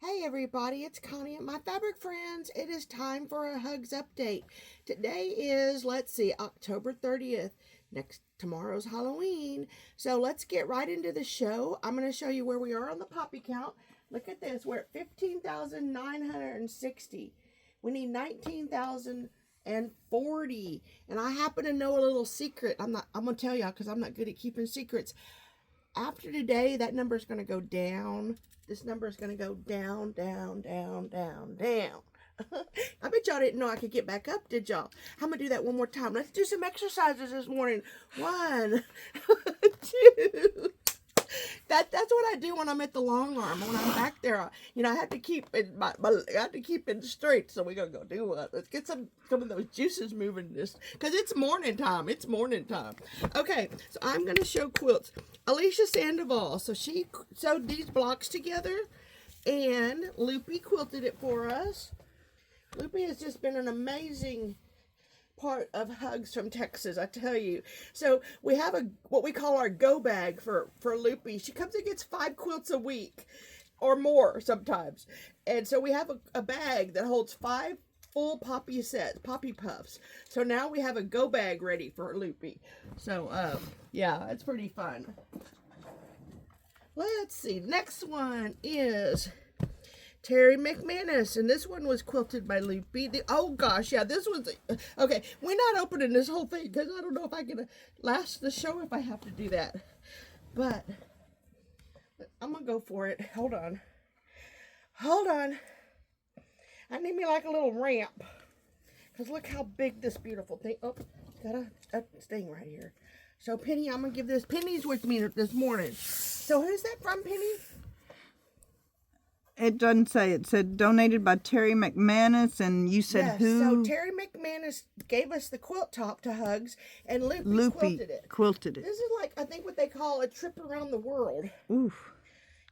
Hey everybody, it's Connie and my fabric friends. It is time for a Hugs update. Today is, October 30th. Tomorrow's Halloween. So let's get right into the show. I'm going to show you where we are on the poppy count. Look at this. We're at 15,960. We need 19,040. And I happen to know a little secret. I'm going to tell y'all because I'm not good at keeping secrets. After today, that number is going to go down. This number is going to go down, down, down, down, down. I bet y'all didn't know I could get back up, did y'all? I'm going to do that one more time. Let's do some exercises this morning. 1, 2. That's what I do when I'm at the long arm. When I'm back there, I have to keep it. I have to keep it straight. So we're gonna go do what? Let's get some of those juices moving. This because it's morning time. It's morning time. Okay, so I'm gonna show quilts. Alicia Sandoval. So she sewed these blocks together, and Loopy quilted it for us. Loopy has just been an amazing part of Hugs from Texas, I tell you. So we have what we call our go bag for Loopy. She comes and gets 5 quilts a week or more sometimes, and so we have a bag that holds 5 full poppy sets, poppy puffs. So now we have a go bag ready for Loopy. So yeah, it's pretty fun. Let's see, next one is Terry McManus, and this one was quilted by Loopy. Oh gosh, yeah, this was okay. We're not opening this whole thing because I don't know if I can last the show if I have to do that, but I'm gonna go for it. Hold on. I need me like a little ramp because look how big this beautiful thing. Oh, it's got a sting right here. So Penny, I'm gonna give this. Penny's with me this morning. So who's that from, Penny? It doesn't say. It said donated by Terry McManus, and you said yes, who? So Terry McManus gave us the quilt top to Hugs, and Loopy quilted it. This is like, I think, what they call a trip around the world. Oof,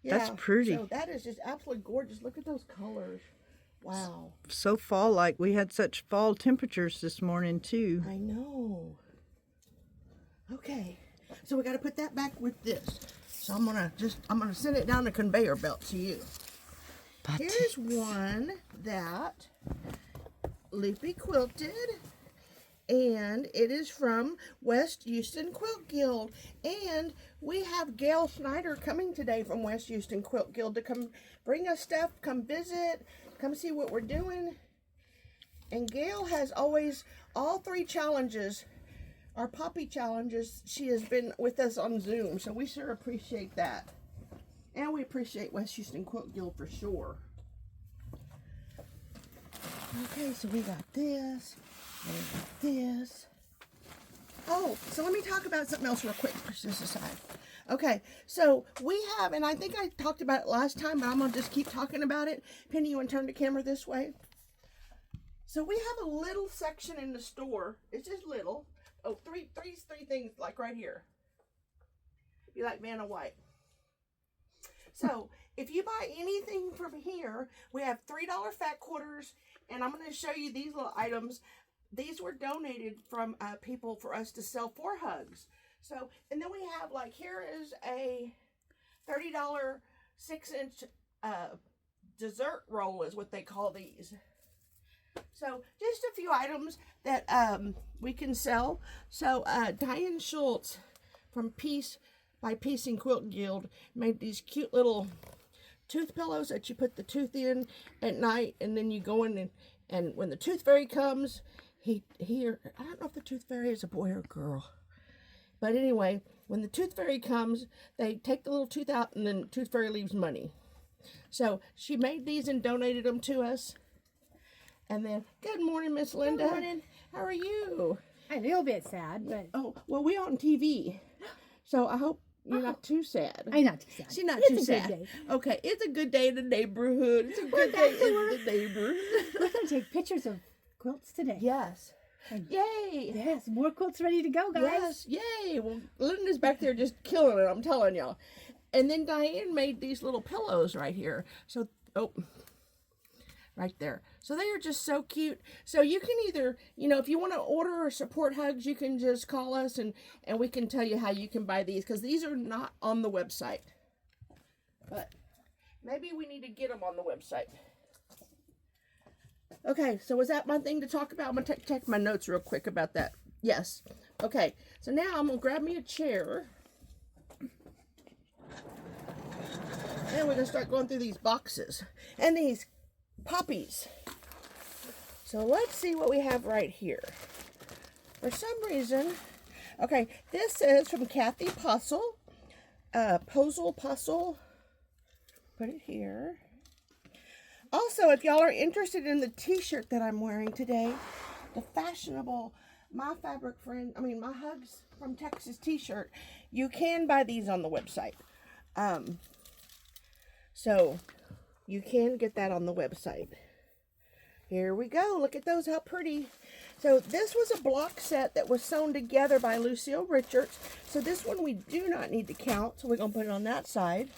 yeah, that's pretty. So that is just absolutely gorgeous. Look at those colors. Wow. So fall-like. We had such fall temperatures this morning, too. I know. Okay, so we got to put that back with this. So I'm gonna send it down the conveyor belt to you. Here's one that Loopy quilted, and it is from West Houston Quilt Guild. And we have Gail Snyder coming today from West Houston Quilt Guild to come bring us stuff, come visit, come see what we're doing. And Gail has always, all 3 challenges, our poppy challenges, she has been with us on Zoom, so we sure appreciate that. And we appreciate West Houston Quilt Guild for sure. Okay, so we got this, and we got this. Oh, so let me talk about something else real quick, push this aside. Okay, so we have, and I think I talked about it last time, but I'm going to just keep talking about it. Penny, you want to turn the camera this way? So we have a little section in the store. It's just little. Oh, three things, like right here. Be like Vanna White. So, if you buy anything from here, we have $3 fat quarters, and I'm going to show you these little items. These were donated from people for us to sell for Hugs. So, and then we have, like, here is a $30 6-inch dessert roll is what they call these. So, just a few items that we can sell. So, Diane Schultz from Peace by Peace and Quilt Guild made these cute little tooth pillows that you put the tooth in at night, and then you go in and when the tooth fairy comes, I don't know if the tooth fairy is a boy or a girl, but anyway, when the tooth fairy comes, they take the little tooth out, and then the tooth fairy leaves money. So she made these and donated them to us. And then, good morning, Miss Linda. Good morning. How are you? I'm a little bit sad, but... Oh, well, we're on TV, so I hope you're not too sad. I'm not too sad. She's not It's too a sad. good day. Okay, it's a good day in the neighborhood. It's a good day in the neighborhood. We're going to take pictures of quilts today. Yes. Yay. Yes, more quilts ready to go, guys. Yes, yay. Well, Linda's back there just killing it, I'm telling y'all. And then Diane made these little pillows right here. So, right there. So they are just so cute. So you can either, if you want to order or support Hugs, you can just call us and we can tell you how you can buy these, because these are not on the website. But Maybe we need to get them on the website. Okay, so was that my thing to talk about? I'm going to check my notes real quick about that. Yes. Okay, so now I'm going to grab me a chair. And we're going to start going through these boxes. And these poppies. So let's see what we have right here. For some reason, okay, this is from Kathy Puzzle. Puzzle. Put it here. Also, if y'all are interested in the t-shirt that I'm wearing today, the fashionable My Hugs from Texas t-shirt, you can buy these on the website. So you can get that on the website. Here we go. Look at those, how pretty. So this was a block set that was sewn together by Lucille Richards. So this one we do not need to count, so we're going to put it on that side.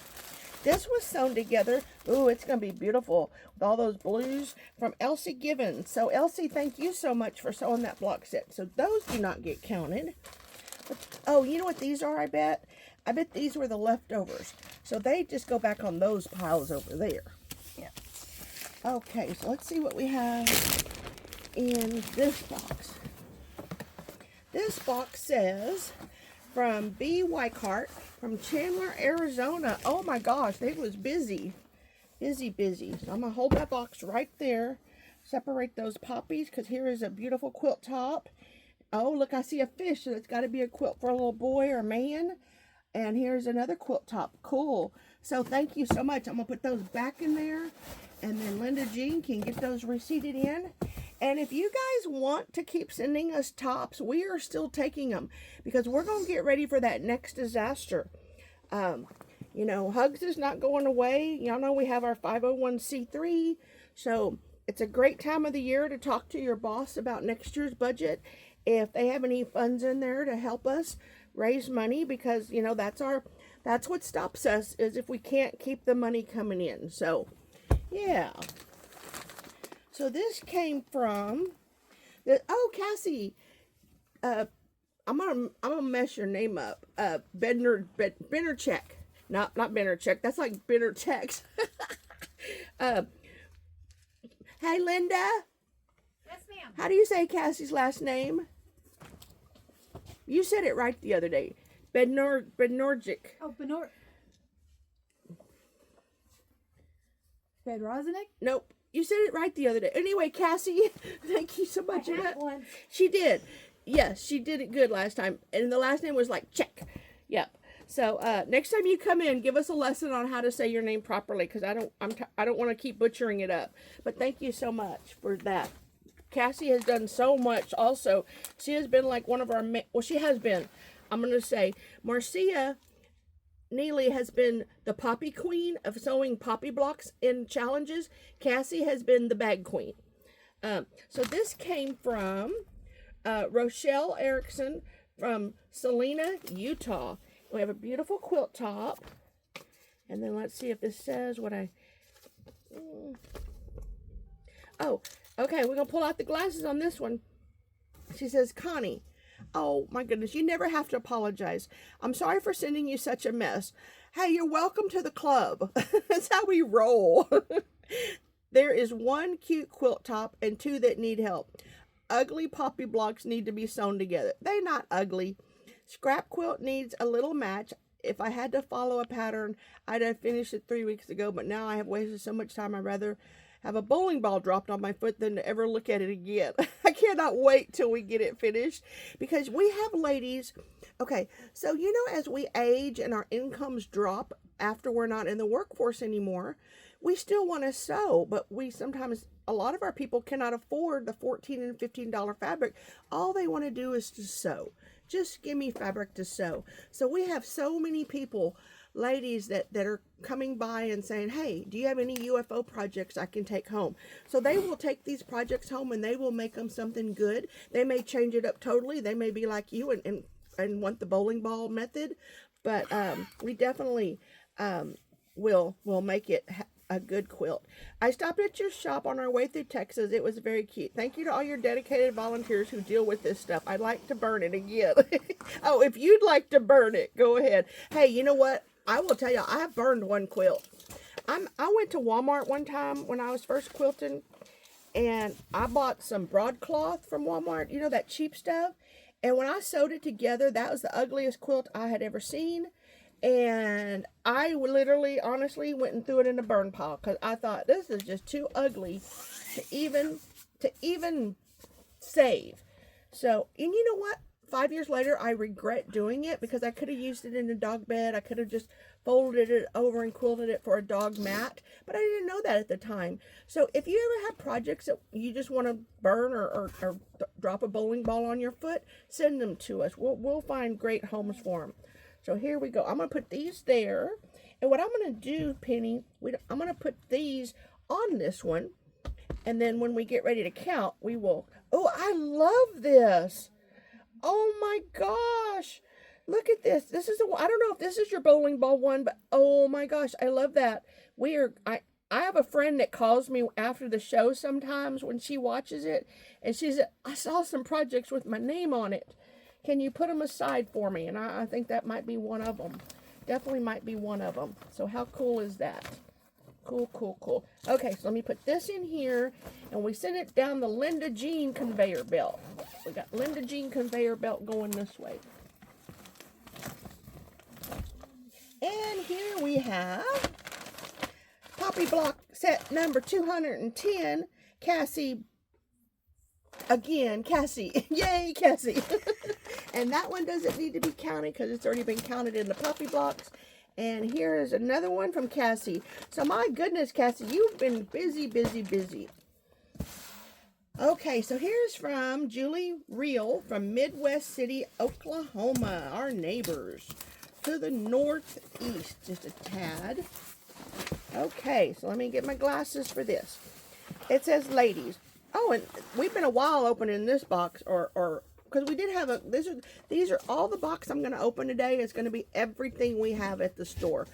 This was sewn together. Ooh, it's going to be beautiful with all those blues from Elsie Givens. So Elsie, thank you so much for sewing that block set. So those do not get counted. But, oh, you know what these are, I bet? I bet these were the leftovers. So they just go back on those piles over there. Yeah. Okay, so let's see what we have in this box. This box says, from B. Weichart, from Chandler, Arizona. Oh my gosh, they was busy. Busy. So I'm going to hold that box right there. Separate those poppies, because here is a beautiful quilt top. Oh, look, I see a fish, so it's got to be a quilt for a little boy or man. And here's another quilt top. Cool. So thank you so much. I'm going to put those back in there. And then Linda Jean can get those receipted in. And if you guys want to keep sending us tops, we are still taking them. Because we're going to get ready for that next disaster. You know, Hugs is not going away. Y'all know we have our 501c3. So it's a great time of the year to talk to your boss about next year's budget. If they have any funds in there to help us raise money, because, you know, that's what stops us, is if we can't keep the money coming in. So, yeah. So this came from Cassie. I'm gonna mess your name up. Benerchek. Not Benerchek. That's like Benertex. Hey, Linda. Yes, ma'am. How do you say Cassie's last name? You said it right the other day. Bednorgic. Oh, Bedroznik? Nope. You said it right the other day. Anyway, Cassie, thank you so much. I had once. She did. Yes, she did it good last time. And the last name was like, check. Yep. So next time you come in, give us a lesson on how to say your name properly, because I don't want to keep butchering it up. But thank you so much for that. Cassie has done so much also. She has been like one of our, she has been. I'm going to say, Marcia Neely has been the poppy queen of sewing poppy blocks in challenges. Cassie has been the bag queen. So this came from Rochelle Erickson from Salina, Utah. We have a beautiful quilt top. And then let's see if this says what I... Oh, okay, we're going to pull out the glasses on this one. She says, Connie. Oh, my goodness, you never have to apologize. I'm sorry for sending you such a mess. Hey, you're welcome to the club. That's how we roll. There is one cute quilt top and two that need help. Ugly poppy blocks need to be sewn together. They're not ugly. Scrap quilt needs a little match. If I had to follow a pattern, I'd have finished it 3 weeks ago, but now I have wasted so much time. I'd rather have a bowling ball dropped on my foot than to ever look at it again. I cannot wait till we get it finished, because we have ladies. Okay, so you know, as we age and our incomes drop after we're not in the workforce anymore, we still want to sew, but we sometimes, a lot of our people cannot afford the $14 and $15 fabric. All they want to do is to sew. Just give me fabric to sew. So we have so many people, ladies that are coming by and saying, hey, do you have any UFO projects I can take home? So they will take these projects home and they will make them something good. They may change it up totally. They may be like you and want the bowling ball method, but we definitely will make it a good quilt. I stopped at your shop on our way through Texas. It was very cute. Thank you to all your dedicated volunteers who deal with this stuff. I'd like to burn it again. Oh, if you'd like to burn it, go ahead. Hey, you know what? I will tell you, I have burned one quilt. I went to Walmart one time when I was first quilting, and I bought some broadcloth from Walmart, you know, that cheap stuff. And when I sewed it together, that was the ugliest quilt I had ever seen. And I literally, honestly, went and threw it in the burn pile because I thought this is just too ugly to even save. So, and you know what? 5 years later, I regret doing it because I could have used it in a dog bed. I could have just folded it over and quilted it for a dog mat, but I didn't know that at the time. So if you ever have projects that you just want to burn or drop a bowling ball on your foot, send them to us. We'll find great homes for them. So here we go. I'm going to put these there. And what I'm going to do, Penny, I'm going to put these on this one. And then when we get ready to count, we will. Oh, I love this. Oh my gosh. Look at this. This is I don't know if this is your bowling ball one, but oh my gosh, I love that. I have a friend that calls me after the show sometimes when she watches it, and she said, I saw some projects with my name on it. Can you put them aside for me? And I think that might be one of them. Definitely might be one of them. So how cool is that? Cool, cool, cool. Okay, so let me put this in here, and we send it down the Linda Jean conveyor belt. We got Linda Jean conveyor belt going this way. And here we have Poppy Block set number 210, Cassie. Again, Cassie. Yay, Cassie. And that one doesn't need to be counted because it's already been counted in the Poppy Blocks. And here is another one from Cassie. So my goodness, Cassie, you've been busy, busy, busy. Okay, so here's from Julie Reel from Midwest City, Oklahoma, our neighbors to the northeast, just a tad. Okay, so let me get my glasses for this. It says ladies. Oh, and we've been a while opening this box, or because we did have these are all the box I'm going to open today. It's going to be everything we have at the store.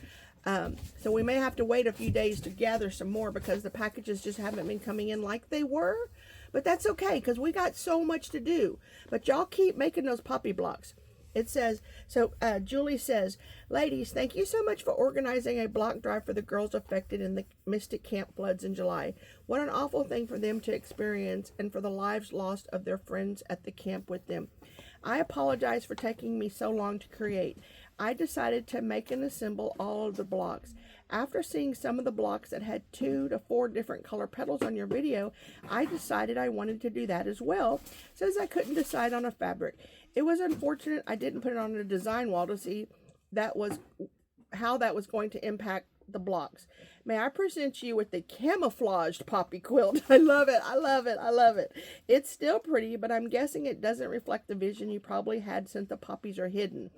So we may have to wait a few days to gather some more because the packages just haven't been coming in like they were. But that's okay because we got so much to do. But y'all keep making those Poppy Blocks. It says, so Julie says, ladies, thank you so much for organizing a block drive for the girls affected in the Mystic Camp floods in July. What an awful thing for them to experience and for the lives lost of their friends at the camp with them. I apologize for taking me so long to create. I decided to make and assemble all of the blocks. After seeing some of the blocks that had 2 to 4 different color petals on your video, I decided I wanted to do that as well, since I couldn't decide on a fabric. It was unfortunate I didn't put it on a design wall to see how that was going to impact the blocks. May I present you with the camouflaged poppy quilt. I love it. I love it. I love it. It's still pretty, but I'm guessing it doesn't reflect the vision you probably had since the poppies are hidden.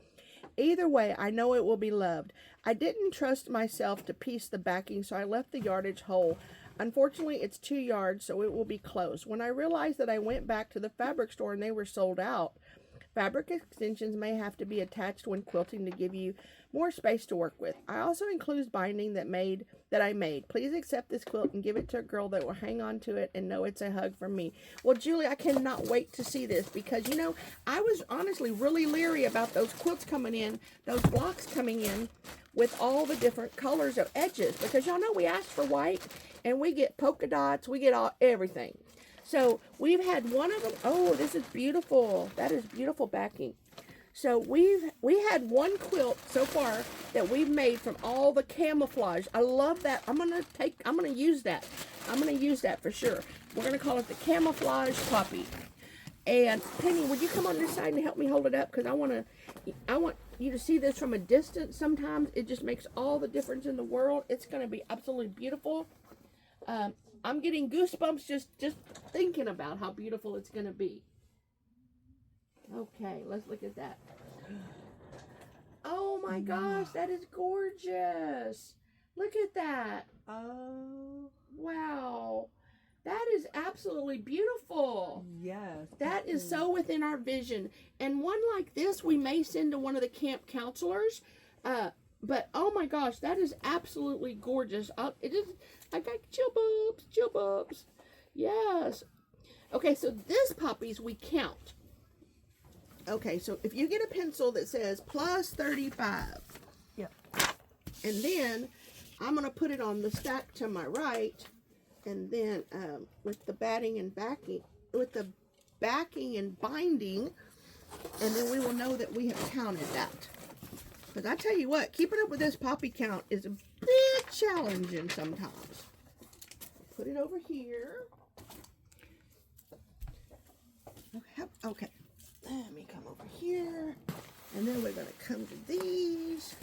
Either way, I know it will be loved. I didn't trust myself to piece the backing, so I left the yardage whole. Unfortunately, it's 2 yards, so it will be close. When I realized that, I went back to the fabric store and they were sold out. Fabric extensions may have to be attached when quilting to give you more space to work with. I also include binding that I made. Please accept this quilt and give it to a girl that will hang on to it and know it's a hug from me. Well, Julie, I cannot wait to see this because, you know, I was honestly really leery about those quilts coming in, those blocks coming in with all the different colors of edges because y'all know we asked for white and we get polka dots, we get everything. So we've had one of them. Oh, this is beautiful. That is beautiful backing. So we had one quilt so far that we've made from all the camouflage. I love that. I'm gonna use that. I'm gonna use that for sure. We're gonna call it the camouflage poppy. And Penny, would you come on this side and help me hold it up? Because I want you to see this from a distance. Sometimes it just makes all the difference in the world. It's gonna be absolutely beautiful. I'm getting goosebumps just thinking about how beautiful it's going to be. Okay, let's look at that. Oh my gosh, that is gorgeous. Look at that. Oh. Wow. That is absolutely beautiful. Yes. That is so within our vision. And one like this we may send to one of the camp counselors. But oh my gosh, that is absolutely gorgeous. I got chill bumps. Yes. Okay, so this poppies we count. Okay, so if you get a pencil that says plus 35. Yep. And then I'm going to put it on the stack to my right, and then with the backing and binding, and then we will know that we have counted that. Because I tell you what, keeping up with this poppy count is a bit challenging sometimes. Put it over here. Okay. Let me come over here. And then we're going to come to these.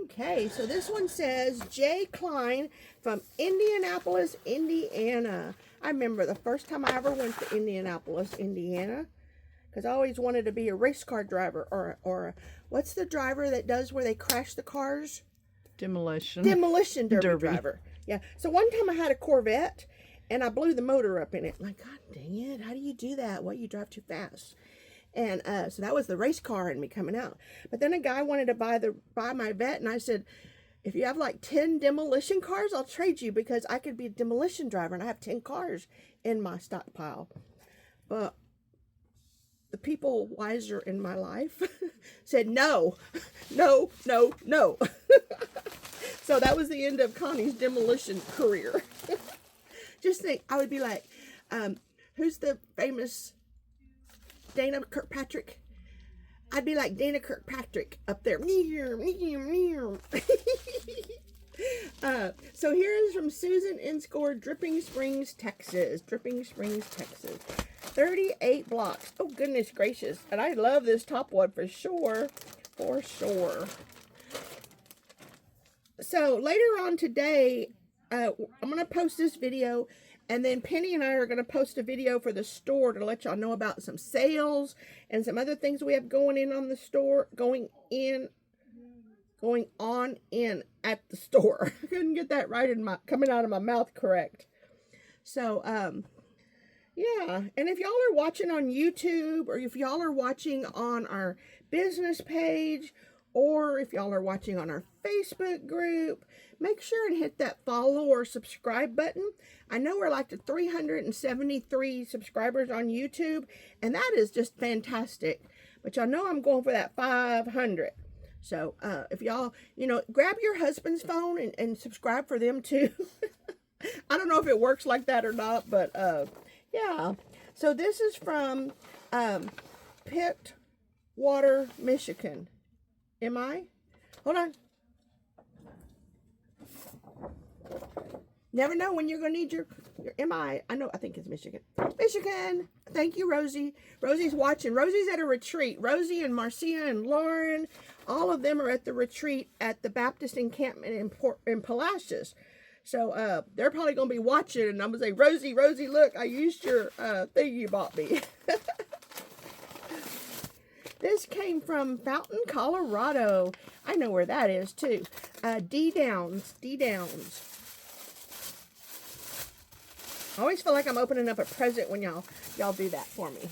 Okay, so this one says Jay Klein from Indianapolis, Indiana. I remember the first time I ever went to Indianapolis, Indiana, because I always wanted to be a race car driver, or what's the driver that does where they crash the cars? Demolition Derby driver. Yeah. So one time I had a Corvette, and I blew the motor up in it. I'm like, God dang it, how do you do that? Well, you drive too fast. And so that was the race car in me coming out. But then a guy wanted to buy my vet, and I said, if you have like 10 demolition cars, I'll trade you, because I could be a demolition driver, and I have 10 cars in my stockpile. But the people wiser in my life said no. So that was the end of Connie's demolition career. Just think, I would be like, who's the famous Dana Kirkpatrick? I'd be like Dana Kirkpatrick up there. So here is from Susan Inscore, Dripping Springs, Texas. 38 blocks. Oh, goodness gracious. And I love this top one for sure. So later on today, I'm going to post this video, and then Penny and I are going to post a video for the store to let y'all know about some sales and some other things we have going on in at the store. I couldn't get that right coming out of my mouth correct. So, yeah. And if y'all are watching on YouTube, or if y'all are watching on our business page, or if y'all are watching on our Facebook group, make sure and hit that follow or subscribe button. I know we're like to 373 subscribers on YouTube, and that is just fantastic. But y'all know I'm going for that 500. So if y'all, grab your husband's phone and subscribe for them too. I don't know if it works like that or not, but yeah. So this is from Pittwater, Michigan. Am I? Hold on. Never know when you're going to need your MI. I think it's Michigan. Michigan. Thank you, Rosie. Rosie's watching. Rosie's at a retreat. Rosie and Marcia and Lauren, all of them are at the retreat at the Baptist encampment in Palacios. So they're probably going to be watching, and I'm going to say, Rosie, look, I used your thing you bought me. This came from Fountain, Colorado. I know where that is, too. D Downs. I always feel like I'm opening up a present when y'all do that for me.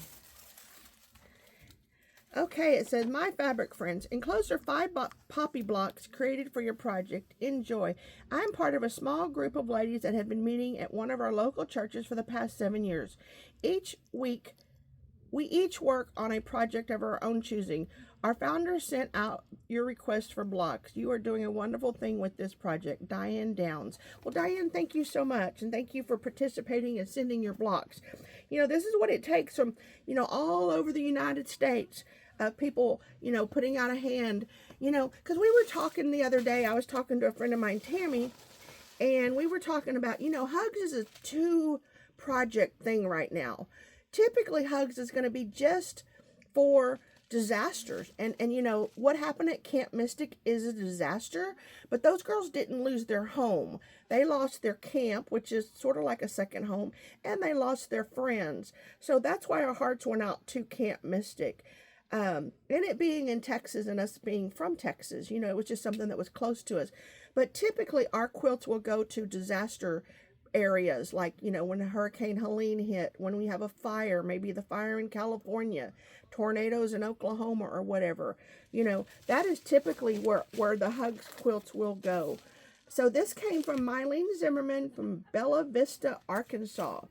Okay, it says, my fabric friends, enclosed are 5 poppy blocks created for your project. Enjoy. I'm part of a small group of ladies that have been meeting at one of our local churches for the past 7 years. Each week, we each work on a project of our own choosing. Our founder sent out your request for blocks. You are doing a wonderful thing with this project. Diane Downs. Well, Diane, thank you so much. And thank you for participating and sending your blocks. This is what it takes from, all over the United States. People, putting out a hand, because we were talking the other day. I was talking to a friend of mine, Tammy, and we were talking about, Hugs is a 2-project thing right now. Typically, Hugs is going to be just for disasters. And what happened at Camp Mystic is a disaster. But those girls didn't lose their home. They lost their camp, which is sort of like a second home. And they lost their friends. So that's why our hearts went out to Camp Mystic. And it being in Texas and us being from Texas, it was just something that was close to us. But typically, our quilts will go to disaster areas, like when Hurricane Helene hit, when we have a fire, maybe the fire in California, tornadoes in Oklahoma, or whatever. That is typically where the Hugs quilts will go. So this came from Mylene Zimmerman from Bella Vista, Arkansas.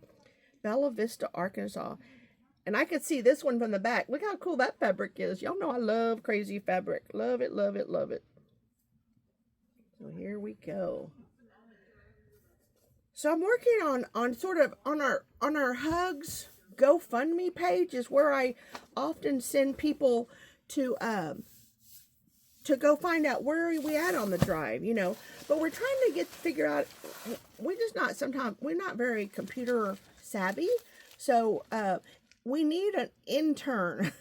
And I could see this one from the back. Look how cool that fabric is. Y'all know I love crazy fabric. Love it, love it, love it. So here we go. So I'm working on sort of on our Hugs GoFundMe page is where I often send people to go find out where are we at on the drive, you know. But we're trying to figure out, we're not very computer savvy. So we need an intern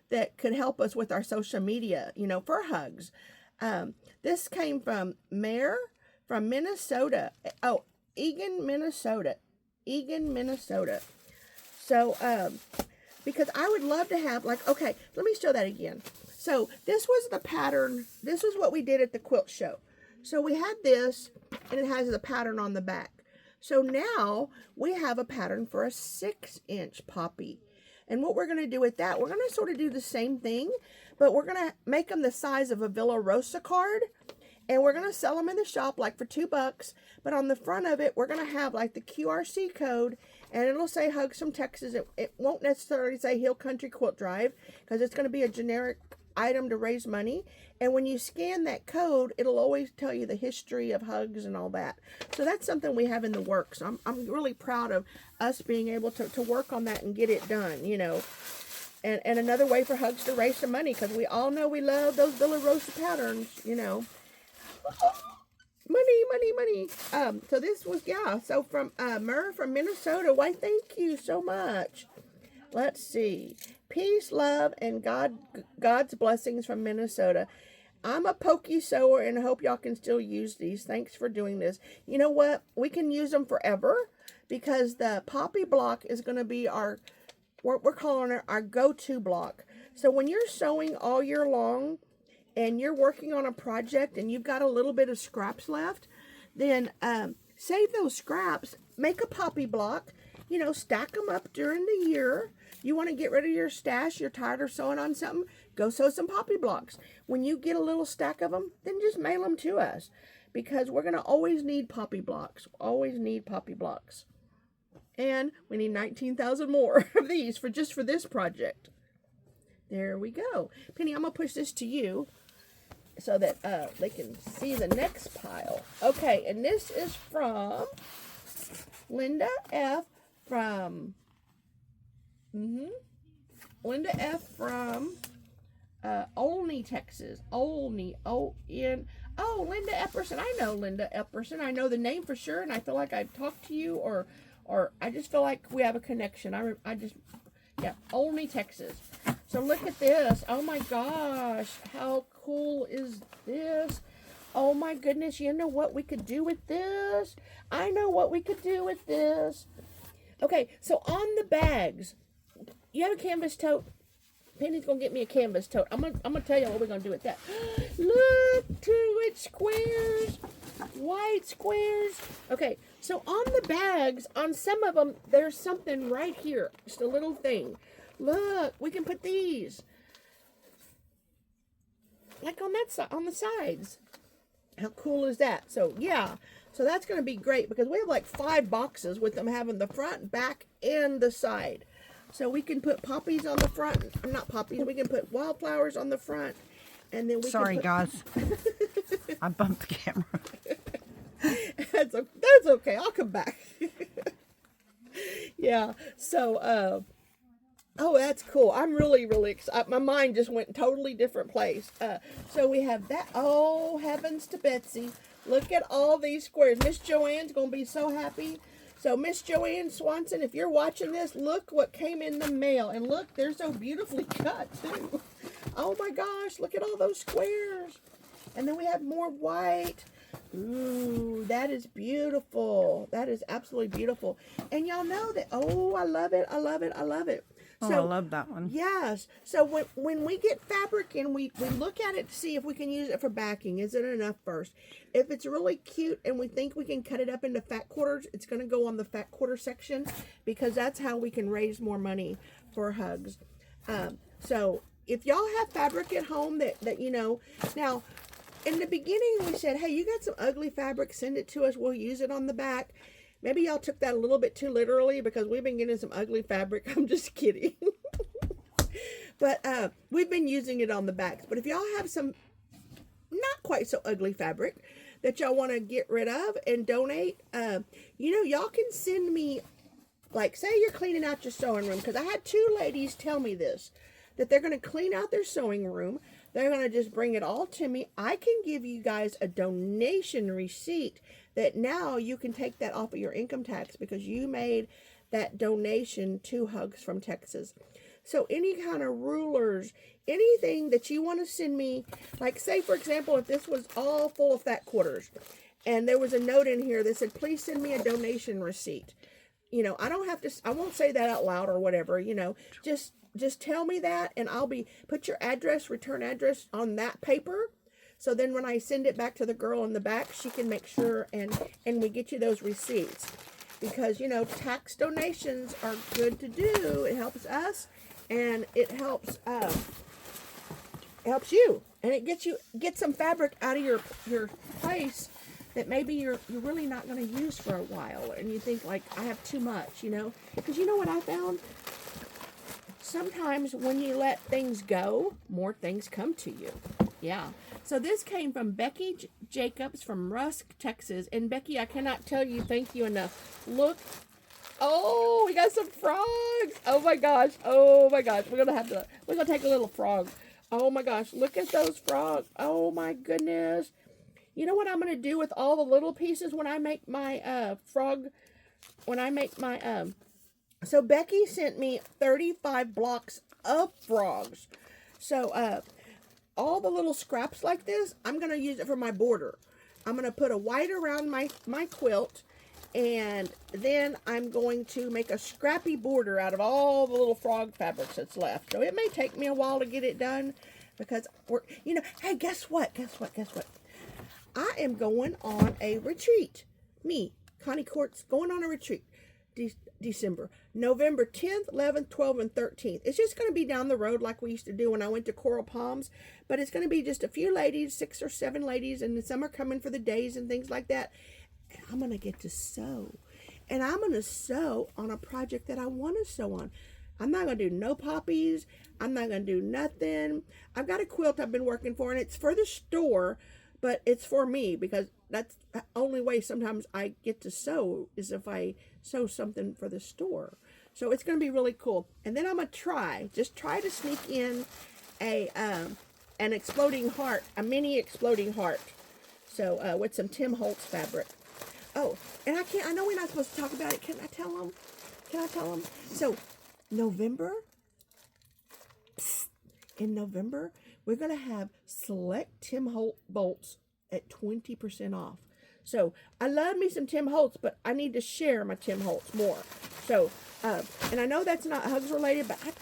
that could help us with our social media, you know, for Hugs. This came from Mare from Minnesota. Oh, Eagan, Minnesota. Eagan, Minnesota. So, because I would love to have, like, okay, let me show that again. So, this was the pattern. This is what we did at the quilt show. So, we had this, and it has the pattern on the back. So, now we have a pattern for a 6-inch poppy. And what we're going to do with that, we're going to sort of do the same thing, but we're going to make them the size of a Villa Rosa card. And we're going to sell them in the shop like for $2. But on the front of it, we're going to have like the QRC code. And it'll say Hugs from Texas. It won't necessarily say Hill Country Quilt Drive. Because it's going to be a generic item to raise money. And when you scan that code, it'll always tell you the history of Hugs and all that. So that's something we have in the works. I'm really proud of us being able to work on that and get it done, you know. And another way for Hugs to raise some money. Because we all know we love those Villa Rosa patterns, you know. Money, money, money. So this was, yeah, so from Myrrh from Minnesota. Why, thank you so much. Let's see. Peace, love, and God's blessings from Minnesota. I'm a pokey sewer and I hope y'all can still use these. Thanks for doing this. You know what? We can use them forever because the poppy block is going to be we're calling it our go-to block. So when you're sewing all year long, and you're working on a project and you've got a little bit of scraps left, then save those scraps, make a poppy block, you know, stack them up during the year. You want to get rid of your stash, you're tired of sewing on something, go sew some poppy blocks. When you get a little stack of them, then just mail them to us because we're going to always need poppy blocks, always need poppy blocks. And we need 19,000 more of these for this project. There we go. Penny, I'm going to push this to you so that they can see the next pile. Okay, and this is from Linda F. from Linda F. from Olney, Texas. Olney, O-N. Oh, Linda Epperson. I know Linda Epperson. I know the name for sure, and I feel like I've talked to you, or I just feel like we have a connection. Yeah, Olney, Texas. So look at this. Oh my gosh, how cool is this? Oh my goodness, you know what we could do with this? I know what we could do with this. Okay, so on the bags, you have a canvas tote. Penny's gonna get me a canvas tote. I'm gonna tell you what we're gonna do with that. Look to it, squares, white squares. Okay, so on the bags, on some of them, there's something right here, just a little thing. Look, we can put these like on that side, on the sides. How cool is that? So yeah, so that's gonna be great because we have like 5 boxes with them having the front, back, and the side. So we can put poppies on the front. Not poppies. We can put wildflowers on the front, and then we. Sorry, can put... guys. I bumped the camera. That's okay. I'll come back. Yeah. So, oh, that's cool. I'm really, really excited. My mind just went totally different place. So we have that. Oh, heavens to Betsy! Look at all these squares. Miss Joanne's gonna be so happy. So Miss Joanne Swanson, if you're watching this, look what came in the mail. And look, they're so beautifully cut, too. Oh, my gosh. Look at all those squares. And then we have more white. Ooh, that is beautiful. That is absolutely beautiful. And y'all know that, oh, I love it. I love it. I love it. Oh, So, I love that one. yes. So when we get fabric in, we look at it to see if we can use it for backing. Is it enough first? If it's really cute and we think we can cut it up into fat quarters, it's going to go on the fat quarter section because that's how we can raise more money for Hugs. So if y'all have fabric at home that you know, now in the beginning we said, hey, you got some ugly fabric, send it to us. We'll use it on the back. Maybe y'all took that a little bit too literally because we've been getting some ugly fabric. I'm just kidding. But we've been using it on the backs. But if y'all have some not quite so ugly fabric that y'all want to get rid of and donate, y'all can send me, like, say you're cleaning out your sewing room, because I had 2 ladies tell me this, that they're going to clean out their sewing room. They're going to just bring it all to me. I can give you guys a donation receipt that now you can take that off of your income tax because you made that donation to Hugs from Texas. So any kind of rulers, anything that you want to send me, like say, for example, if this was all full of fat quarters and there was a note in here that said, please send me a donation receipt. I don't have to, I won't say that out loud or whatever, just tell me that and put your address, return address on that paper. So then when I send it back to the girl in the back, she can make sure and we get you those receipts. Because, tax donations are good to do. It helps us and it helps you. And it gets some fabric out of your place that maybe you're really not going to use for a while. And you think, like, I have too much, Because you know what I found? Sometimes when you let things go, more things come to you. Yeah. So this came from Becky Jacobs from Rusk, Texas. And Becky, I cannot tell you thank you enough. Look. Oh, we got some frogs. Oh my gosh. We're going to take a little frog. Oh my gosh. Look at those frogs. Oh my goodness. You know what I'm going to do with all the little pieces when I make my so Becky sent me 35 blocks of frogs. So all the little scraps like this, I'm going to use it for my border. I'm going to put a white around my quilt, and then I'm going to make a scrappy border out of all the little frog fabrics that's left. So it may take me a while to get it done because hey, guess what? I am going on a retreat. Me, Connie Courts, going on a retreat. December, November 10th, 11th, 12th, and 13th. It's just going to be down the road like we used to do when I went to Coral Palms, but it's going to be just a few ladies, 6 or 7 ladies, and some are coming for the days and things like that. And I'm going to get to sew, and I'm going to sew on a project that I want to sew on. I'm not going to do no poppies. I'm not going to do nothing. I've got a quilt I've been working for, and it's for the store, but it's for me because that's the only way sometimes I get to sew is if I sew something for the store. So it's going to be really cool. And then I'm going to try to sneak in an exploding heart, a mini exploding heart. So with some Tim Holtz fabric. Oh, and I know we're not supposed to talk about it. Can I tell them? So in November, we're going to have select Tim Holtz bolts at 20% off. So I love me some Tim Holtz, but I need to share my Tim Holtz more. So, and I know that's not Hugs related, but I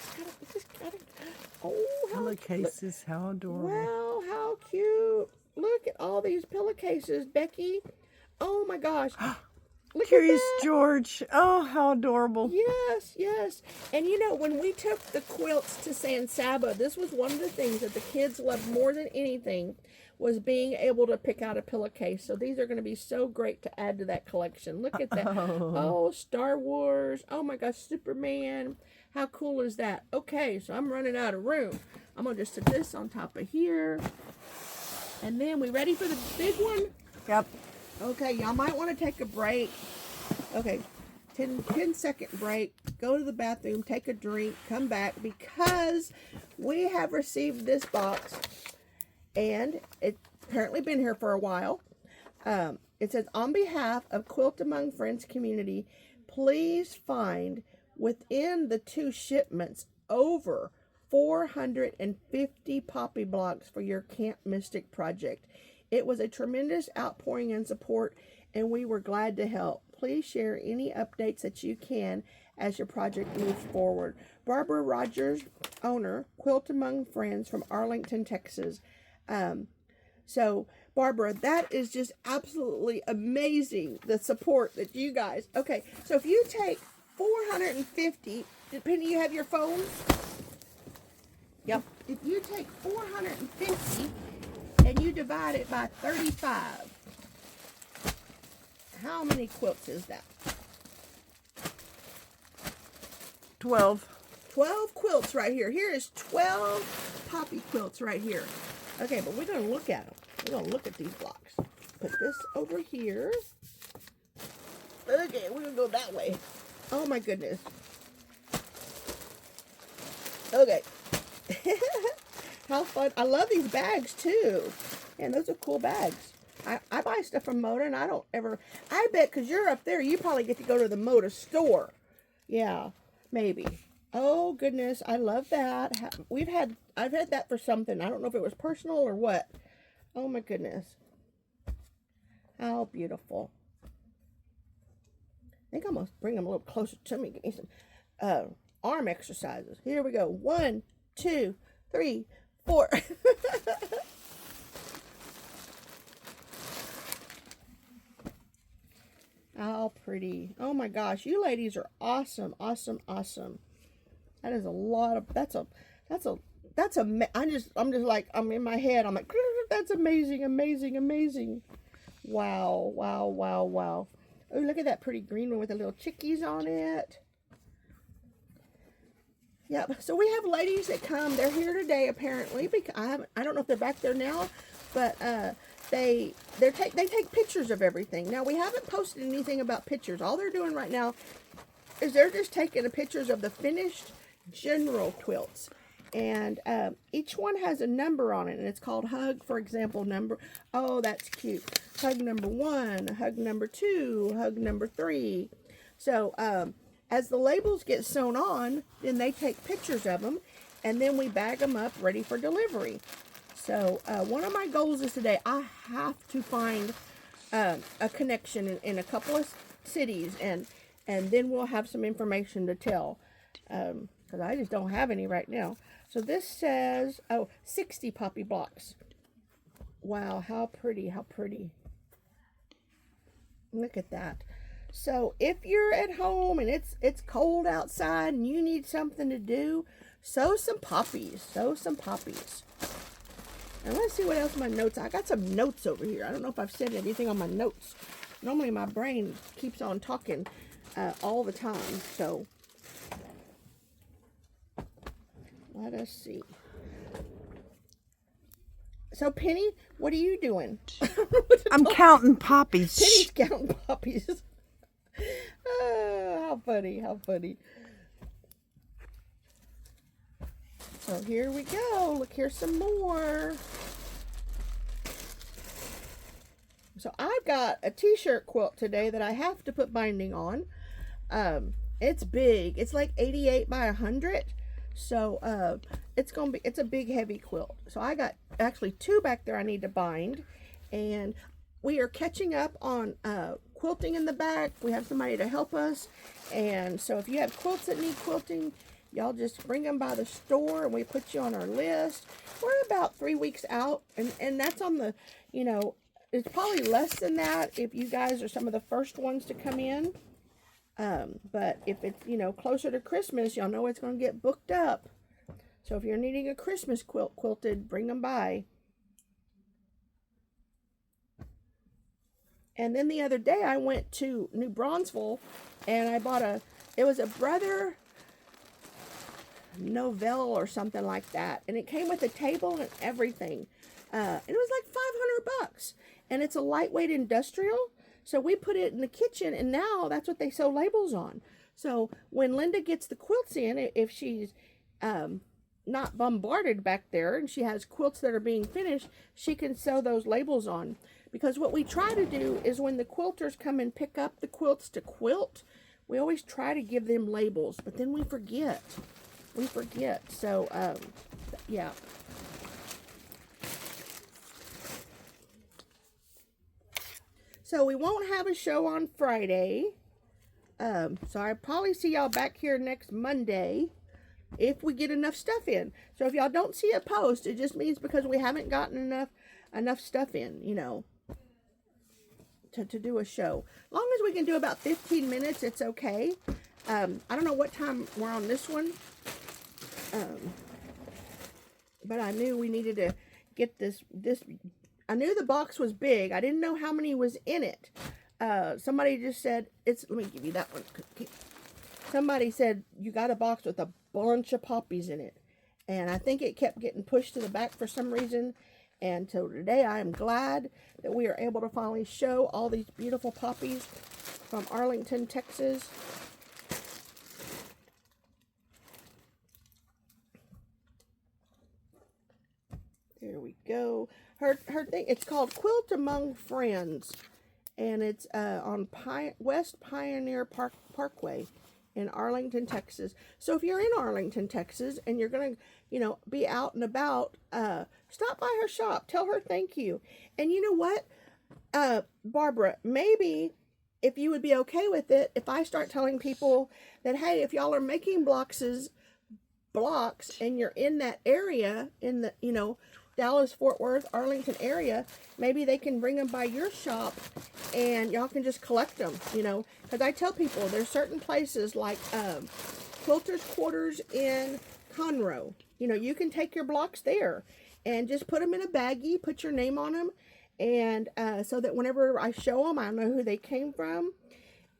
just gotta, oh, Pillowcases, how adorable. Wow, how cute. Look at all these pillowcases, Becky. Oh my gosh. Look Curious at that. George. Oh, how adorable. Yes. And when we took the quilts to San Saba, this was one of the things that the kids loved more than anything was being able to pick out a pillowcase. So these are going to be so great to add to that collection. Look at that. Oh, Star Wars. Oh my gosh, Superman. How cool is that? Okay, so I'm running out of room. I'm going to just put this on top of here. And then we ready for the big one? Yep. Okay, y'all might want to take a break. Okay, 10-second break. Go to the bathroom, take a drink, come back because we have received this box and it's apparently been here for a while. It says, on behalf of Quilt Among Friends community, please find within the 2 shipments over 450 poppy blocks for your Camp Mystic project. It was a tremendous outpouring and support, and we were glad to help. Please share any updates that you can as your project moves forward. Barbara Rogers, owner, Quilt Among Friends from Arlington, Texas. So, Barbara, that is just absolutely amazing, the support that you guys... Okay, so if you take 450... Penny, you have your phone? Yep. If you take 450... and you divide it by 35. How many quilts is that? 12. 12 quilts right here. Here is 12 poppy quilts right here. Okay, but we're going to look at them. We're going to look at these blocks. Put this over here. Okay, we're going to go that way. Oh my goodness. Okay. How fun. I love these bags too. And those are cool bags. I buy stuff from Moda and I don't ever, I bet because you're up there, you probably get to go to the Moda store. Yeah, maybe. Oh goodness, I love that. I've had that for something. I don't know if it was personal or what. Oh my goodness. How beautiful. I think I'm going to bring them a little closer to me. Give me some arm exercises. Here we go. 1, 2, 3, 4. How pretty. Oh my gosh, you ladies are awesome, awesome, awesome. That is a lot of, I'm just like, I'm in my head. I'm like, that's amazing, amazing, amazing. Wow, wow, wow, wow. Oh, look at that pretty green one with the little chickies on it. Yep. So we have ladies that come. They're here today apparently because I don't know if they're back there now, but they take pictures of everything. Now we haven't posted anything about pictures. All they're doing right now is they're just taking the pictures of the finished general quilts. And each one has a number on it, and it's called hug, for example, number. Oh, that's cute. Hug number 1, hug number 2, hug number 3. So as the labels get sewn on, then they take pictures of them, and then we bag them up ready for delivery. So one of my goals is today, I have to find a connection in a couple of cities, and then we'll have some information to tell, because I just don't have any right now. So this says, 60 poppy blocks. Wow, how pretty, how pretty. Look at that. So if you're at home and it's cold outside and you need something to do, sew some poppies. Sew some poppies. And let's see what else my notes. I got some notes over here. I don't know if I've said anything on my notes. Normally my brain keeps on talking all the time. So let us see. So Penny, what are you doing? I'm counting poppies. Penny's counting poppies. How funny, how funny. So here we go. Look, here's some more. So I've got a t-shirt quilt today that I have to put binding on. It's big. It's like 88 by 100. So it's a big heavy quilt. So I got actually 2 back there I need to bind, and we are catching up on quilting in the back. We have somebody to help us, and so if you have quilts that need quilting, y'all just bring them by the store and we put you on our list. We're about 3 weeks out, and that's on the, you know, it's probably less than that if you guys are some of the first ones to come in. But if it's, you know, closer to Christmas, y'all know it's going to get booked up. So if you're needing a Christmas quilt quilted, bring them by. And then the other day I went to New Braunfels and I bought it was a Brother Novell or something like that. And it came with a table and everything. And it was like $500. And it's a lightweight industrial. So we put it in the kitchen, and now that's what they sew labels on. So when Linda gets the quilts in, if she's not bombarded back there and she has quilts that are being finished, she can sew those labels on. Because what we try to do is when the quilters come and pick up the quilts to quilt, we always try to give them labels, but then we forget. We forget. So, yeah. So we won't have a show on Friday. So I'll probably see y'all back here next Monday if we get enough stuff in. So if y'all don't see a post, it just means because we haven't gotten enough stuff in, you know, to do a show. As long as we can do about 15 minutes, it's okay. I don't know what time we're on this one. But I knew we needed to get this. I knew the box was big. I didn't know how many was in it. Somebody just said, let me give you that one. somebody said you got a box with a bunch of poppies in it. And I think it kept getting pushed to the back for some reason. And so today I am glad that we are able to finally show all these beautiful poppies from Arlington, Texas. There we go. Her thing, it's called Quilt Among Friends. And it's on West Pioneer Parkway in Arlington, Texas. So if you're in Arlington, Texas, and you're going to, be out and about, stop by her shop. Tell her thank you. And you know what, Barbara, maybe if you would be okay with it, if I start telling people that, hey, if y'all are making blocks and you're in that area, in the, Dallas, Fort Worth, Arlington area, maybe they can bring them by your shop and y'all can just collect them, because I tell people there's certain places like Quilters Quarters in Conroe. You can take your blocks there and just put them in a baggie, put your name on them, and so that whenever I show them, I know who they came from,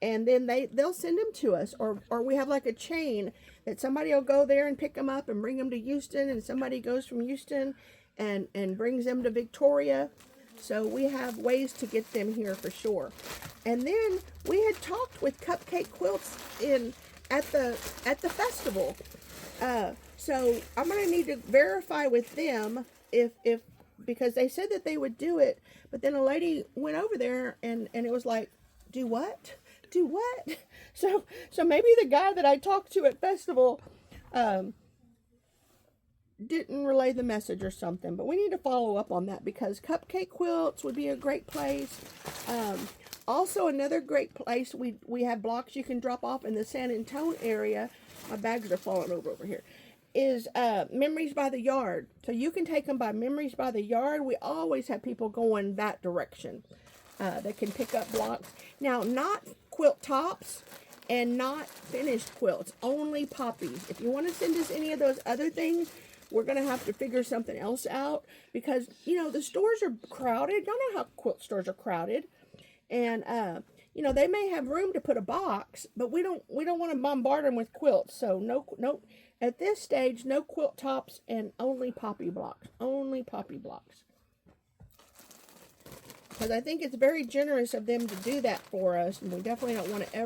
and then they'll send them to us, or we have like a chain that somebody will go there and pick them up and bring them to Houston, and somebody goes from Houston and brings them to Victoria. So we have ways to get them here for sure. And then we had talked with Cupcake Quilts at the festival. So I'm gonna need to verify with them if because they said that they would do it, but then a lady went over there and it was like, do what? Do what? So maybe the guy that I talked to at festival didn't relay the message or something, but we need to follow up on that because Cupcake Quilts would be a great place. Also another great place, we have blocks you can drop off in the San Antonio area. My bags are falling over here. Is Memories by the Yard. So you can take them by Memories by the Yard. We always have people going that direction. They can pick up blocks. Now, not quilt tops and not finished quilts, only poppies. If you want to send us any of those other things, we're going to have to figure something else out because, the stores are crowded. Y'all know how quilt stores are crowded. And, they may have room to put a box, but we don't want to bombard them with quilts. So no, at this stage, no quilt tops and only poppy blocks. Only poppy blocks. Because I think it's very generous of them to do that for us. And we definitely don't want to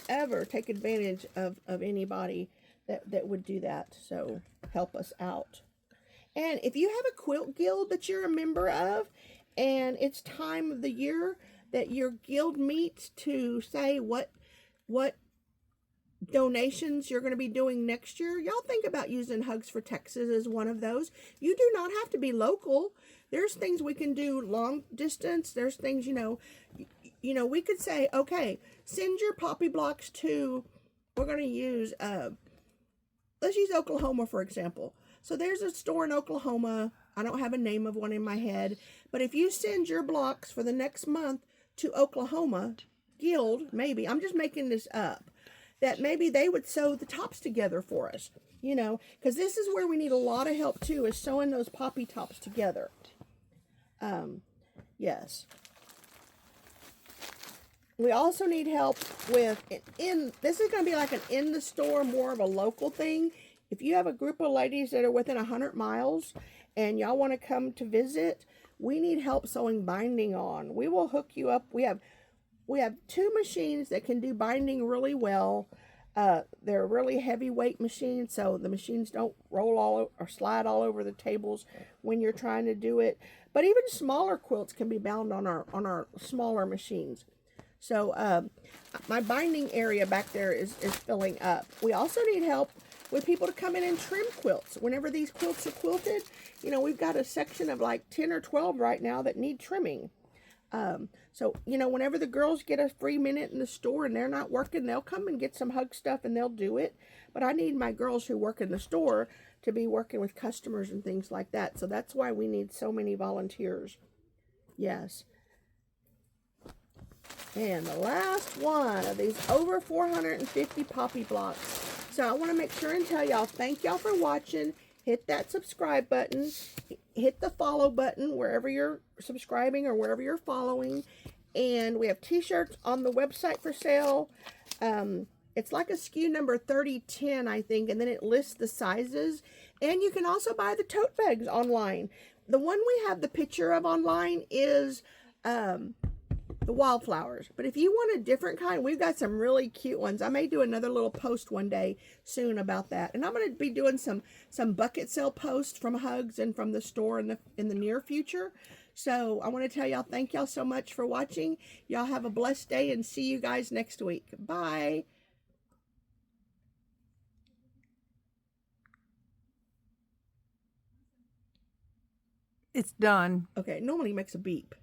ever take advantage of anybody that would do that. So help us out. And if you have a quilt guild that you're a member of, and it's time of the year that your guild meets to say what donations you're going to be doing next year, y'all think about using Hugs for Texas as one of those. You do not have to be local. There's things we can do long distance. There's things, we could say, okay, send your poppy blocks to, we're going to use, let's use Oklahoma, for example. So there's a store in Oklahoma. I don't have a name of one in my head, but if you send your blocks for the next month to Oklahoma Guild, maybe, I'm just making this up, that maybe they would sew the tops together for us, because this is where we need a lot of help too, is sewing those poppy tops together. Yes. We also need help with, this is going to be like an in the store, more of a local thing. If you have a group of ladies that are within 100 miles and y'all want to come to visit, we need help sewing binding on. We will hook you up. We have 2 machines that can do binding really well. They're really heavyweight machines, so the machines don't roll all or slide all over the tables when you're trying to do it. But even smaller quilts can be bound on our smaller machines. So my binding area back there is filling up. We also need help with people to come in and trim quilts. Whenever these quilts are quilted, we've got a section of like 10 or 12 right now that need trimming. So, whenever the girls get a free minute in the store and they're not working, they'll come and get some Hug stuff and they'll do it. But I need my girls who work in the store to be working with customers and things like that. So that's why we need so many volunteers. Yes. And the last one of these over 450 poppy blocks. So I want to make sure and tell y'all, thank y'all for watching. Hit that subscribe button. Hit the follow button wherever you're subscribing or wherever you're following. And we have t-shirts on the website for sale. It's like a SKU number 3010, I think, and then it lists the sizes. And you can also buy the tote bags online. The one we have the picture of online is the wildflowers. But if you want a different kind, we've got some really cute ones. I may do another little post one day soon about that. And I'm going to be doing some bucket sale posts from Hugs and from the store in the near future. So I want to tell y'all, thank y'all so much for watching. Y'all have a blessed day and see you guys next week. Bye. It's done. Okay, it normally makes a beep.